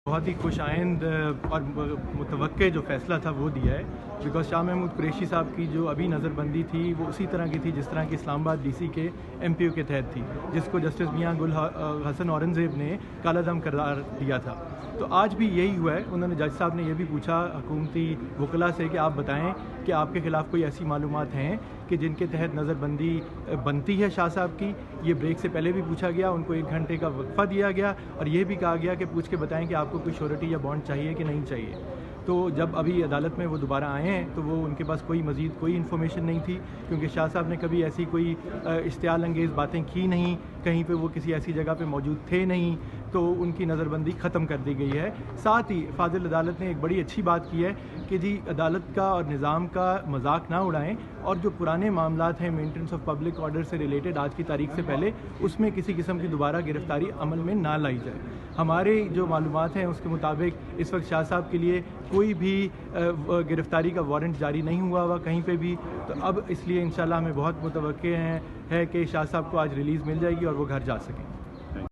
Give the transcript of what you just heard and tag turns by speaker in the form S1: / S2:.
S1: बहुत ही खुश आइंद और मुतवक्के जो फ़ैसला था वो दिया है, बिकॉज़ शाह महमूद कुरैशी साहब की जो अभी नज़रबंदी थी वो उसी तरह की थी जिस तरह की इस्लामाबाद डीसी के एमपीओ के तहत थी, जिसको जस्टिस मियां गुल हसन औरंगज़ेब ने कालादम करार दिया था। तो आज भी यही हुआ है। उन्होंने जज साहब ने यह भी पूछा हुकूमती वकला से कि आप बताएं कि आपके ख़िलाफ़ कोई ऐसी मालूमात हैं कि जिनके तहत नज़रबंदी बनती है शाह साहब की। ये ब्रेक से पहले भी पूछा गया, उनको 1 घंटे का वक्फा दिया गया और ये भी कहा गया कि पूछ के बताएं कि आपको कोई श्योरिटी या बॉन्ड चाहिए कि नहीं चाहिए। तो जब अभी अदालत में वो दोबारा आए हैं तो वो उनके पास कोई मज़ीद कोई इन्फॉर्मेशन नहीं थी, क्योंकि शाह साहब ने कभी ऐसी कोई इश्तियाल अंगेज़ बातें की नहीं, कहीं पे वो किसी ऐसी जगह पे मौजूद थे नहीं, तो उनकी नज़रबंदी ख़त्म कर दी गई है। साथ ही फाजिल अदालत ने एक बड़ी अच्छी बात की है कि जी अदालत का और निज़ाम का मजाक ना उड़ाएं और जो पुराने मामलात हैं मेंटेनेंस ऑफ पब्लिक ऑर्डर से रिलेटेड आज की तारीख से पहले, उसमें किसी किस्म की दोबारा गिरफ्तारी अमल में ना लाई जाए। हमारे जो मालूमात हैं उसके मुताबिक इस वक्त शाह साहब के लिए कोई भी गिरफ्तारी का वारंट जारी नहीं हुआ कहीं पे भी। तो अब इसलिए इंशाल्लाह हमें बहुत मुतवक्के है कि शाह साहब को आज रिलीज़ मिल जाएगी और वो घर जा सकें।